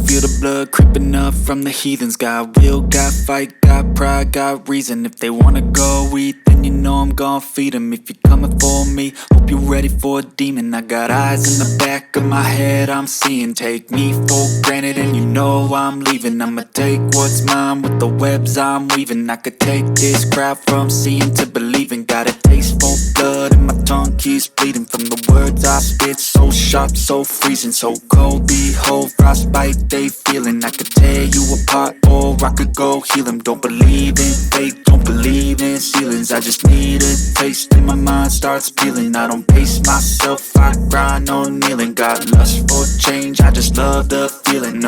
feel the blood creeping up from the heathens. Got will, got fight, got pride, got reason. If they wanna go eat, then you know I'm gon' feed them. If you're coming for me, hope you're ready for a demon. I got eyes in the back of my head, I'm seeing. Take me for granted and you know I'm leaving. I'ma take what's mine with the webs I'm weaving. I could take this crowd from seeing to believing. Got a taste for blood and my tongue keeps bleeding from the words I spit. So sharp, so freezing, so cold. Behold, frostbite they feeling. I could tear you apart or I could go heal them. Don't believe in fate, don't believe in ceilings. I just need a taste and my mind starts peeling. I don't pace myself, I grind on kneeling. Got lust for change, I just love the feeling.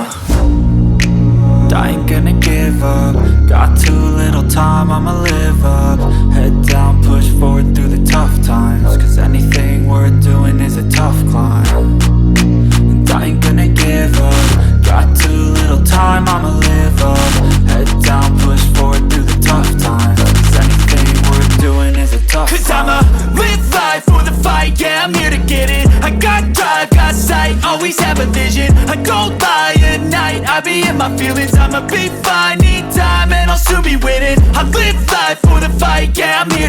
I ain't gonna give up. Got too little time, I'ma live up. Head down, push forward through the tough times. Cause anything worth doing is a tough climb. And I ain't gonna give up. Got too little time, I'ma live up. Head down, push forward through the tough times. Cause anything worth doing is a tough climb. Cause I'ma live life for the fight, yeah, I'm here to get it. I got drive, got sight, always have a vision. I don't lie at night, I be in my feelings. I'ma be fine, need time, and I'll soon be winning. I live life for the fight, yeah, I'm here to